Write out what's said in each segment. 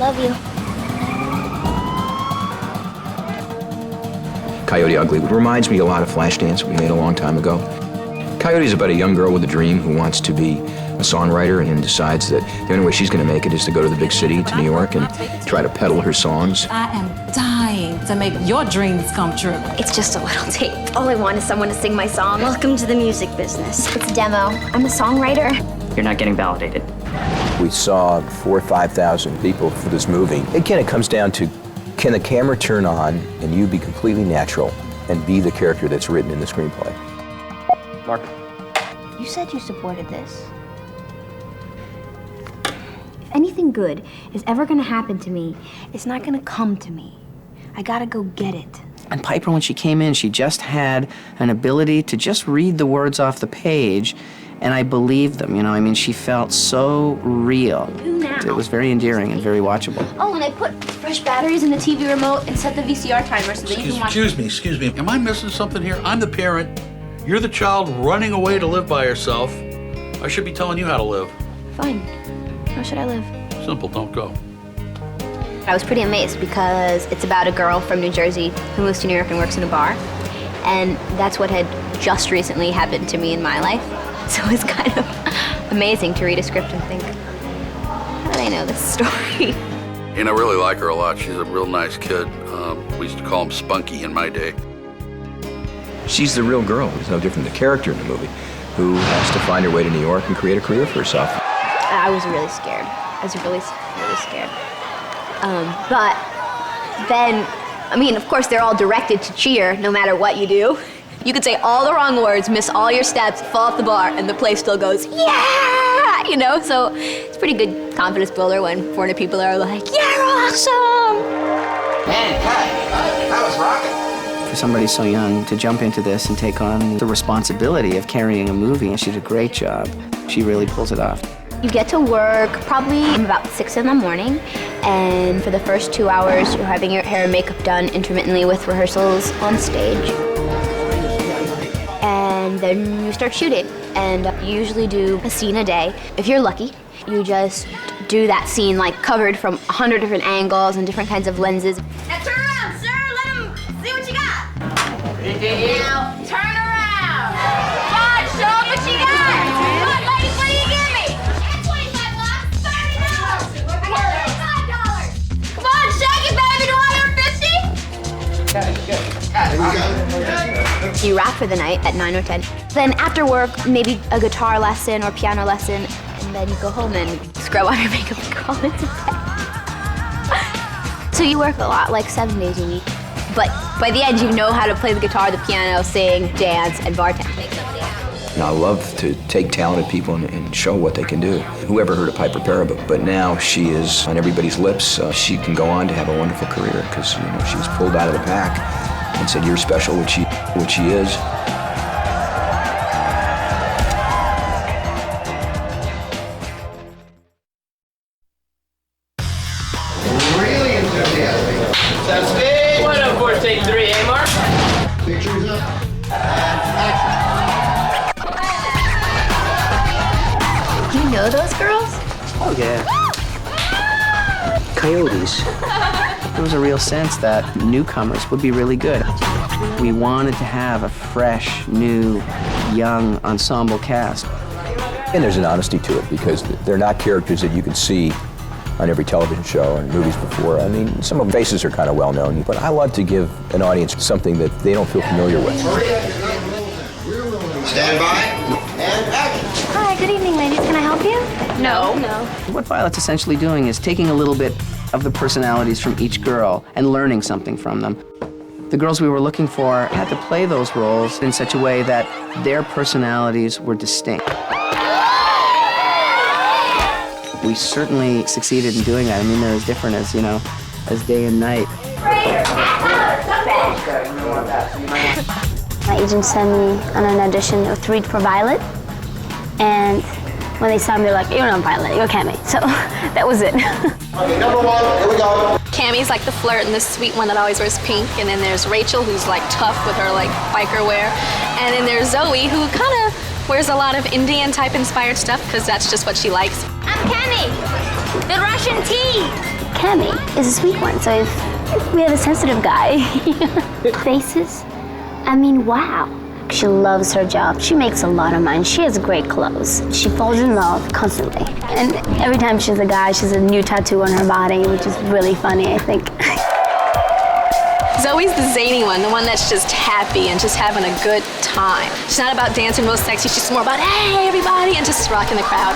Love you. Coyote Ugly reminds me a lot of Flashdance we made a long time ago. Coyote is about a young girl with a dream who wants to be a songwriter and decides that the only way she's going to make it is to go to the big city, to New York, and try to peddle her songs. I am dying to make your dreams come true. It's just a little tape. All I want is someone to sing my song. Welcome to the music business. It's a demo. I'm a songwriter. You're not getting validated. We saw 4,000 or 5,000 people for this movie. Again, it comes down to, can the camera turn on and you be completely natural and be the character that's written in the screenplay? Mark. You said you supported this. If anything good is ever gonna happen to me, it's not gonna come to me. I gotta go get it. And Piper, when she came in, she just had an ability to just read the words off the page, and I believed them, you know? I mean, she felt so real. Who now? It was very endearing and very watchable. Oh, and I put fresh batteries in the TV remote and set the VCR timer so that you can watch. Excuse me. Am I missing something here? I'm the parent. You're the child running away to live by yourself. I should be telling you how to live. Fine. How should I live? Simple, don't go. I was pretty amazed because it's about a girl from New Jersey who moves to New York and works in a bar. And that's what had just recently happened to me in my life. So it was kind of amazing to read a script and think, how did I know this story? And I really like her a lot. She's a real nice kid. We used to call him Spunky in my day. She's the real girl, who's no different than the character in the movie, who has to find her way to New York and create a career for herself. I was really scared. I was really scared. But then, I mean, of course, they're all directed to cheer no matter what you do. You could say all the wrong words, miss all your steps, fall off the bar, and the place still goes, yeah! You know, so it's a pretty good confidence builder when 400 people are like, you're awesome! Man, that was rocking. For somebody so young to jump into this and take on the responsibility of carrying a movie, and she did a great job. She really pulls it off. You get to work probably about 6 in the morning, and for the first 2 hours, you're having your hair and makeup done intermittently with rehearsals on stage. And then you start shooting, and you usually do a scene a day. If you're lucky, you just do that scene like covered from 100 different angles and different kinds of lenses. Now turn around, sir, let him see what you got. Now turn around. Come on, show them what you got. Come on, ladies, what do you give me? $25, $30. $45. Come on, shake it, baby, $250. You wrap for the night at 9 or 10. Then after work, maybe a guitar lesson or piano lesson, and then you go home and scrub on your makeup and go home into bed. So you work a lot, like 7 days a week. But by the end, you know how to play the guitar, the piano, sing, dance, and bartend. And I love to take talented people and show what they can do. Whoever heard of Piper Perabo, but now she is on everybody's lips. She can go on to have a wonderful career because she was pulled out of the pack and said, "You're special," which she is. Really enthusiastic. Sounds big. 104, take 3, eh, Mark? Pictures up. Action. Do you know those girls? Oh, yeah. Coyotes. There was a real sense that newcomers would be really good. We wanted to have a fresh, new, young ensemble cast. And there's an honesty to it because they're not characters that you can see on every television show and movies before. I mean, some of the faces are kind of well known, but I love to give an audience something that they don't feel familiar with. Stand by and action. Hi, good evening, ladies. Can I help you? No. What Violet's essentially doing is taking a little bit of the personalities from each girl and learning something from them. The girls we were looking for had to play those roles in such a way that their personalities were distinct. We certainly succeeded in doing that. I mean, they're as different as, as day and night. My agent sent me on an audition to read for Violet, and when they saw me, they're like, "You're not Violet, you're Cammy." So that was it. Okay, number 1, here we go. Cammy's like the flirt and the sweet one that always wears pink, and then there's Rachel, who's like tough with her like biker wear, and then there's Zoe, who kind of wears a lot of Indian type inspired stuff because that's just what she likes. I'm Cammy. The Russian tea! Cammy is a sweet one, so if we have a sensitive guy. Faces? I mean, wow. She loves her job. She makes a lot of money. She has great clothes. She falls in love constantly. And every time she's a guy, she's a new tattoo on her body, which is really funny, I think. Zoe's the zany one, the one that's just happy and just having a good time. She's not about dancing real sexy, she's just more about, hey, everybody, and just rocking the crowd.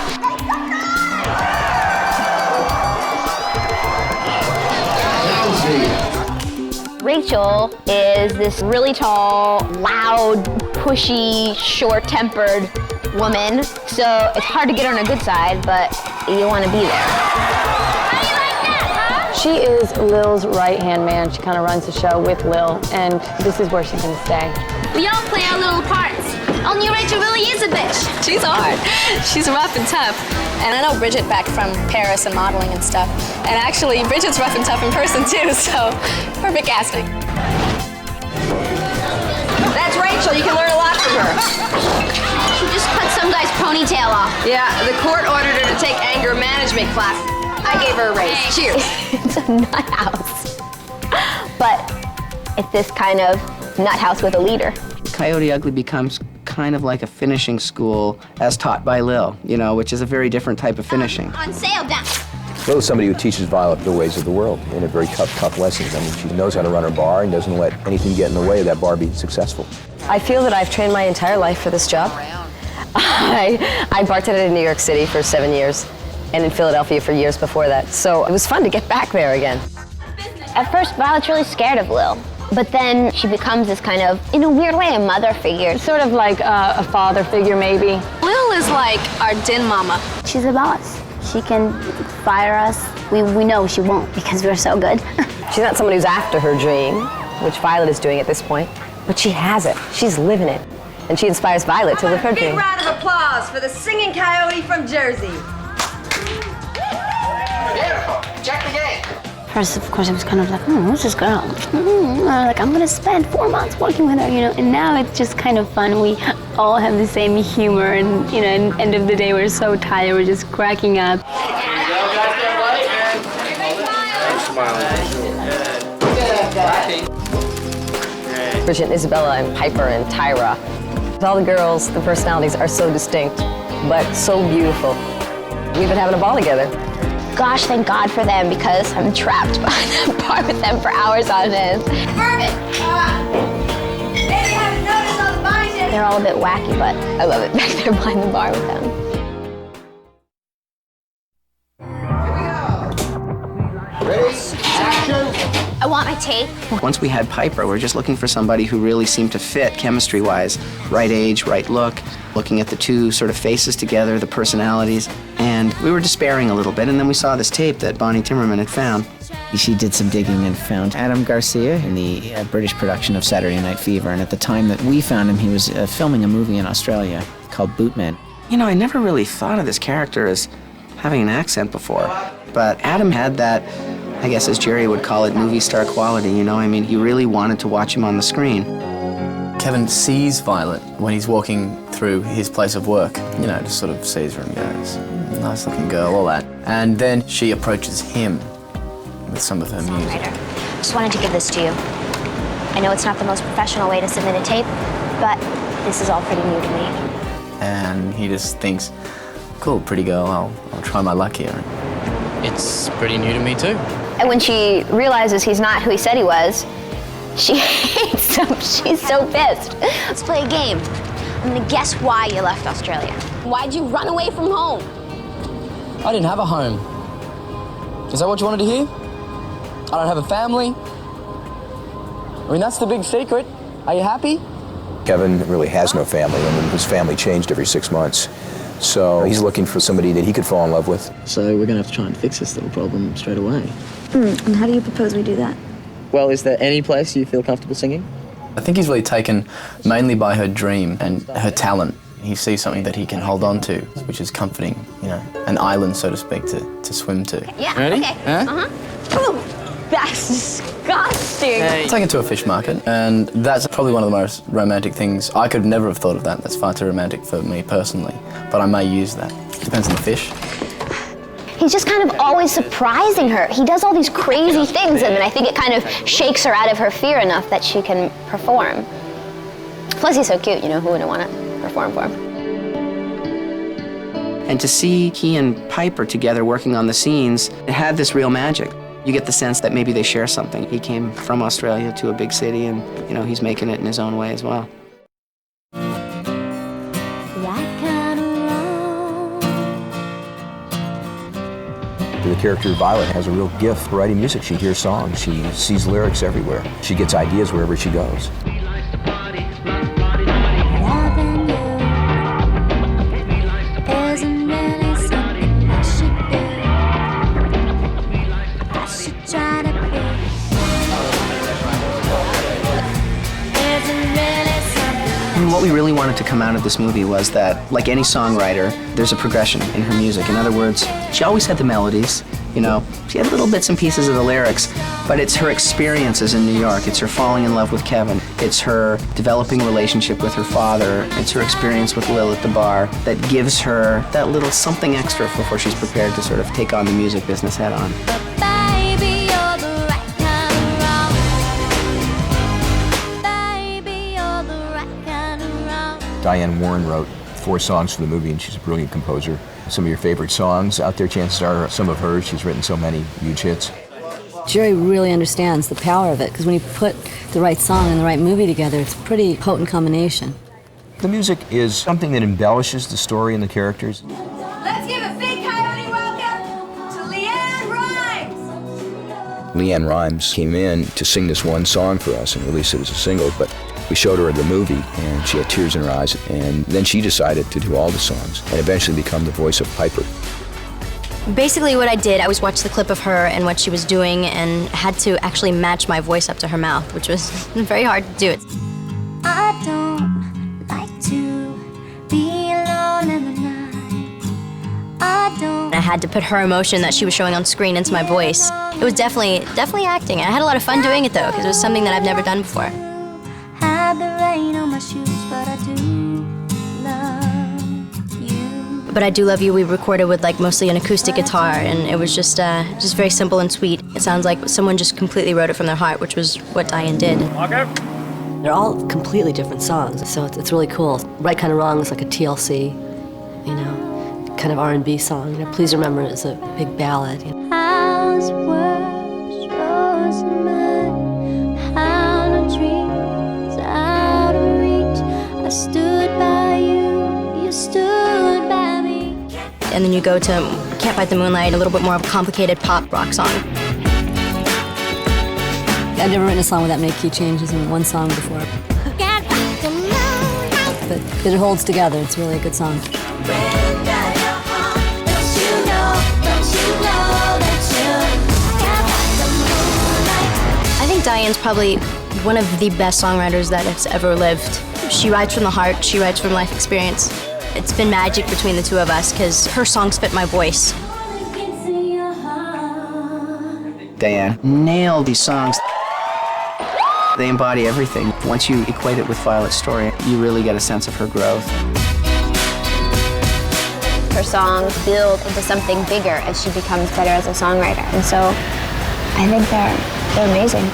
Rachel is this really tall, loud, pushy, short-tempered woman. So it's hard to get her on a good side, but you want to be there. How do you like that, huh? She is Lil's right-hand man. She kind of runs the show with Lil, and this is where she's going to stay. We all play our little parts. Only Rachel really is a bitch. She's hard. She's rough and tough. And I know Bridget back from Paris and modeling and stuff. And actually, Bridget's rough and tough in person too, so perfect casting. That's Rachel. You can learn a lot from her. She just cut some guy's ponytail off. Yeah, the court ordered her to take anger management class. I gave her a raise. Cheers. It's a nut house. But it's this kind of nut house with a leader. Coyote Ugly becomes kind of like a finishing school as taught by Lil, you know, which is a very different type of finishing. On sale down. Lil is somebody who teaches Violet the ways of the world in a very tough lessons. I mean, she knows how to run her bar and doesn't let anything get in the way of that bar being successful. I feel that I've trained my entire life for this job. I bartended in New York City for 7 years and in Philadelphia for years before that. So it was fun to get back there again. At first, Violet's really scared of Lil. But then she becomes this kind of, in a weird way, a mother figure. Sort of like a father figure, maybe. Lil is like our den mama. She's a boss. She can fire us. We know she won't because we're so good. She's not someone who's after her dream, which Violet is doing at this point, but she has it. She's living it. And she inspires Violet to live her dream. Big round of applause for the singing coyote from Jersey. Beautiful. Check the game. First, of course, I was kind of like, who's this girl? Like, I'm gonna spend 4 months working with her, you know. And now it's just kind of fun. We all have the same humor, and you know, at the end of the day, we're so tired, we're just cracking up. Bridget and Isabella and Piper and Tyra. All the girls, the personalities are so distinct, but so beautiful. We've been having a ball together. Gosh, thank God for them, because I'm trapped behind that bar with them for hours on end. Perfect. Maybe you haven't noticed all the bodies yet. They're all a bit wacky, but I love it back there behind the bar with them. Ready? Action. I want my tape. Once we had Piper, we were just looking for somebody who really seemed to fit chemistry-wise. Right age, right look, looking at the two sort of faces together, the personalities. And we were despairing a little bit, and then we saw this tape that Bonnie Timmerman had found. She did some digging and found Adam Garcia in the British production of Saturday Night Fever, and at the time that we found him, he was filming a movie in Australia called Bootman. You know, I never really thought of this character as having an accent before, but Adam had that, I guess as Jerry would call it, movie star quality, you know? I mean, you really wanted to watch him on the screen. Kevin sees Violet when he's walking through his place of work. You know, just sort of sees her and goes, nice looking girl, all that. And then she approaches him with some of her music. Just wanted to give this to you. I know it's not the most professional way to submit a tape, but this is all pretty new to me. And he just thinks, cool, pretty girl, I'll try my luck here. It's pretty new to me too. And when she realizes he's not who he said he was, she hates him. She's so pissed. Let's play a game. I'm gonna guess why you left Australia. Why'd you run away from home? I didn't have a home. Is that what you wanted to hear? I don't have a family. I mean, that's the big secret. Are you happy? Kevin really has no family, and his family changed every 6 months. So he's looking for somebody that he could fall in love with. So we're going to have to try and fix this little problem straight away. And how do you propose we do that? Well, is there any place you feel comfortable singing? I think he's really taken mainly by her dream and her talent. He sees something that he can hold on to, which is comforting, you know, an island, so to speak, to swim to. Yeah, Ready? okay. Huh? That's disgusting. Take it to a fish market, and that's probably one of the most romantic things. I could never have thought of that. That's far too romantic for me personally, but I may use that. Depends on the fish. He's just kind of always surprising her. He does all these crazy things, and I think it kind of shakes her out of her fear enough that she can perform. Plus, he's so cute, you know, who wouldn't want to perform for him? And to see he and Piper together working on the scenes, it had this real magic. You get the sense that maybe they share something. He came from Australia to a big city, and, you know, he's making it in his own way as well. The character Violet has a real gift for writing music. She hears songs, she sees lyrics everywhere. She gets ideas wherever she goes. And what we really wanted to come out of this movie was that, like any songwriter, there's a progression in her music. In other words, she always had the melodies, you know, she had little bits and pieces of the lyrics, but it's her experiences in New York. It's her falling in love with Kevin. It's her developing a relationship with her father. It's her experience with Lil at the bar that gives her that little something extra before she's prepared to sort of take on the music business head on. Diane Warren wrote 4 songs for the movie, and she's a brilliant composer. Some of your favorite songs out there, chances are some of hers. She's written so many huge hits. Jerry really understands the power of it, because when you put the right song and the right movie together, it's a pretty potent combination. The music is something that embellishes the story and the characters. Let's give a big coyote welcome to Leanne Rimes. Leanne Rimes came in to sing this one song for us and release it as a single, but we showed her the movie, and she had tears in her eyes, and then she decided to do all the songs and eventually become the voice of Piper. Basically what I did, I always watched the clip of her and what she was doing and had to actually match my voice up to her mouth, which was very hard to do. I don't like to be alone in the night. I had to put her emotion that she was showing on screen into my voice. It was definitely acting. I had a lot of fun doing it though, because it was something that I've never done before. Have the rain on my shoes, but I do love you. But I Do Love You, we recorded with like mostly an acoustic guitar, and it was just very simple and sweet. It sounds like someone just completely wrote it from their heart, which was what Diane did. They're all completely different songs, so it's really cool. Right Kind of Wrong is like a TLC, you know, kind of R&B song. You know, Please Remember is a big ballad. You know. How's words, yours and mine? How no dreams out of reach. I stood by you, you stood by me. And then you go to Can't Fight the Moonlight, a little bit more of a complicated pop rock song. I've never written a song with that many key changes in one song before. But it holds together. It's really a good song. I think Diane's probably one of the best songwriters that has ever lived. She writes from the heart, she writes from life experience. It's been magic between the two of us because her songs fit my voice. Diane nailed these songs. They embody everything. Once you equate it with Violet's story, you really get a sense of her growth. Her songs build into something bigger as she becomes better as a songwriter. And so I think they're amazing.